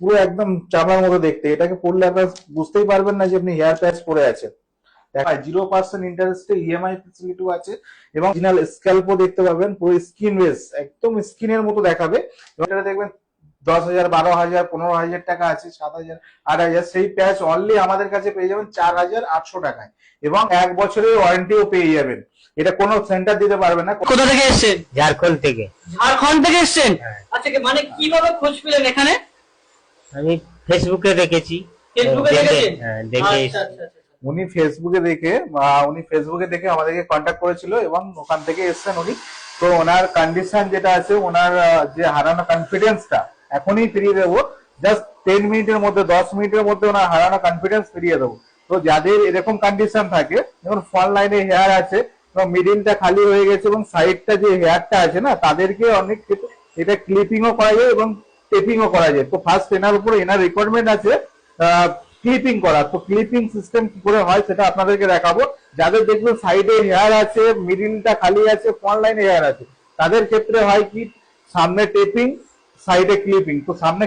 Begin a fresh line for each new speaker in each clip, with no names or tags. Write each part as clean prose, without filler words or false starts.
পুরো একদম চামড়ার মতো দেখতে, এটাকে পড়লে আপনার বুঝতেই পারবেন না যে আপনি হেয়ার প্যাচ পরে আছেন। 0% ইন্টারেস্টে ইএমআই ফেসিলিটিও আছে এবং অরিজিনাল স্ক্যাল্পও দেখতে পাবেন, পুরো স্কিন বেস একদম স্কিনের মতো দেখাবে। এটা দেখবেন 10,000, 12,000, 15,000 টাকা আছে, 7,000, 8,000, সেই প্যাচ অনলি আমাদের কাছে পেয়ে যাবেন 4,800 টাকায় এবং 1 বছরের ওয়ারেন্টিও পেয়ে যাবেন। এটা কোনো সেন্টার দিতে পারবে না।
কোথা থেকে এসেছেন?
ঝাড়খণ্ড থেকে।
ঝাড়খণ্ড থেকে এসেছেন? আচ্ছা, মানে কিভাবে খোঁজ পেলেন এখানে?
আমি ফেসবুকে দেখেছি।
ফেসবুকে দেখেছেন?
দেখে
আচ্ছা আচ্ছা আচ্ছা।
উনি ফেসবুকে দেখে আমাদেরকে কন্ট্যাক্ট করেছিল এবং ওখান থেকে এসেছেন উনি। তো ওনার কন্ডিশন যেটা আছে, ওনার যে হারানো কনফিডেন্সটা এখনই ফিরিয়ে দেবো। জাস্ট 10 মিনিটের মধ্যে, 10 মিনিটের মধ্যে ওনার হারানো কনফিডেন্স ফিরিয়ে দেবো। তো যাদের এরকম কন্ডিশন থাকে, যেমন ফ্রন্ট লাইনে হেয়ার আছে এবং মিডিলটা খালি হয়ে গেছে এবং সাইডটা যে হেয়ারটা আছে না, তাদেরকে অনেক এটা ক্লিপিংও করা যায় এবং টেপিংও করা যায়। তো ফার্স্ট এনার উপরে এনার রিকোয়ারমেন্ট আছে ক্লিপিং করা। তো ক্লিপিং সিস্টেম কি করে হয় সেটা আপনাদেরকে দেখাবো। যাদের দেখবেন সাইডে হেয়ার আছে, মিডিলটা খালি আছে, ফ্রন্ট লাইনে হেয়ার আছে, তাদের ক্ষেত্রে হয় কি সামনে টেপিং, সাইডে ক্লিপিং। তো সামনে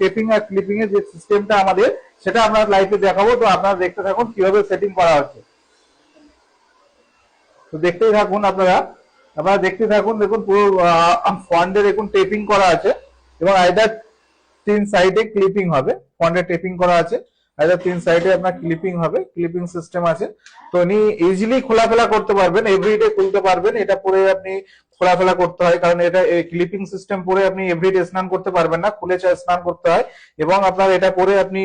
টেপিং আর ক্লিপিং এর যে সিস্টেমটা আমাদের, সেটা আমরা লাইভে দেখাবো। তো আপনারা দেখতে থাকুন কিভাবে সেটিং করা হচ্ছে। তো দেখতেই থাকুন আপনারা দেখতে থাকুন। দেখুন পুরো ফ্রন্টে দেখুন টেপিং করা আছে এবং আইদার 3 সাইডে ক্লিপিং হবে। ফ্রন্টে টেপিং করা আছে, আইদার 3 সাইডে আপনার ক্লিপিং হবে, ক্লিপিং সিস্টেম আছে। তো উনি ইজিলি খোলাফেলা করতে পারবেন, এভরিডে খুলতে পারবেন। এটা পরে আপনি খোলাফেলা করতে হয়, কারণ এটা ক্লিপিং সিস্টেম পরে আপনি এভরিডে স্নান করতে পারবেন না, খুলে স্নান করতে হয়। এবং আপনার এটা পরে আপনি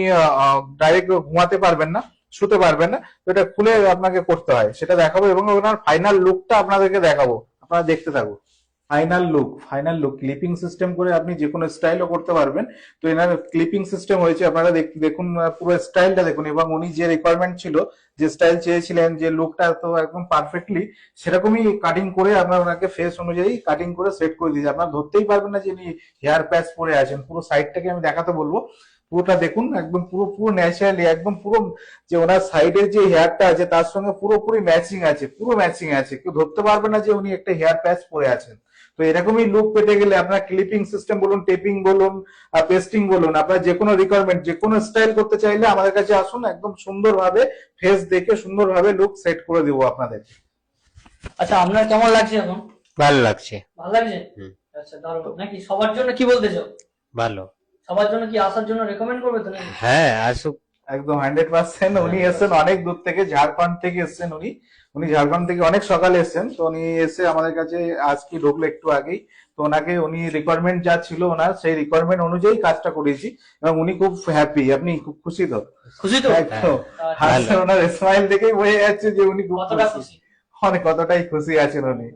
ডাইরেক্ট ঘুমাতে পারবেন না, শুতে পারবেন না। তো এটা খুলে আপনাকে করতে হয়, সেটা দেখাবো এবং ওনার ফাইনাল লুকটা আপনাদেরকে দেখাবো। আপনারা দেখতে থাকুন। ফাইনাল লুক ক্লিপিং সিস্টেম করে আপনি যে কোনো স্টাইলও করতে পারবেন। তো এনার ক্লিপিং সিস্টেম হয়েছে, আপনারা দেখুন পুরো স্টাইলটা দেখুন। এবং উনি যে রিকোয়ারমেন্ট ছিল, যে স্টাইল চেয়েছিলেন, যে লুকটা, তো একদম পারফেক্টলি সেরকমই কাটিং করে আপনার ওনাকে ফেস অনুযায়ী কাটিং করে সেট করে দিয়েছে। আপনার ধরতেই পারবেন না যে ইনি হেয়ার প্যাচ পরে আছেন। পুরো সাইডটাকে আমি দেখাতে বলবো, পুরোটা দেখুন একদম পুরো ন্যাচারালি, একদম পুরো যে ওনার সাইডের যে হেয়ারটা আছে তার সঙ্গে পুরোপুরি ম্যাচিং আছে, পুরো ম্যাচিং আছে। কেউ ধরতে পারবে না যে উনি একটা হেয়ার প্যাচ পরে আছেন। তো এরকমই লুক পেতে গেলে আপনার ক্লিপিং সিস্টেম বলুন, টেপিং বলুন, পেস্টিং বলুন, আপনার যে কোনো রিকোয়ারমেন্ট, যে কোনো স্টাইল করতে চাইলে আমাদের কাছে আসুন, একদম সুন্দরভাবে ফেস দেখে সুন্দরভাবে লুক সেট করে দেবো আপনাদের।
আচ্ছা, আপনার কেমন লাগছে এখন?
ভালো লাগছে।
ভালো লাগছে? আচ্ছা, দারুণ। নাকি সবার জন্য কি বলতে চাও?
ভালো।
সবার জন্য কি আসার জন্য রেকমেন্ড করবে তো নাকি?
হ্যাঁ, আসুক।
একদম 100%। উনি এসেছেন অনেক দূর থেকে, ঝাড়খণ্ড থেকে এসেছেন উনি ঝাড়খণ্ড থেকে অনেক সকালে এসেছেন। তো উনি এসে আমাদের কাছে আজকে ঢুকলো একটু আগেই। তো ওনাকে উনি রিকোয়ারমেন্ট যা ছিল ওনার, সেই রিকোয়ারমেন্ট অনুযায়ী কাজটা করেছি এবং উনি খুব হ্যাপি। আপনি খুব খুশি তো?
খুশি তো?
একদম হাসছেন, ওনার স্মাইল দেখেই বোঝা যাচ্ছে যে উনি খুব
কতটা খুশি।
কতটাই খুশি আছেন উনি।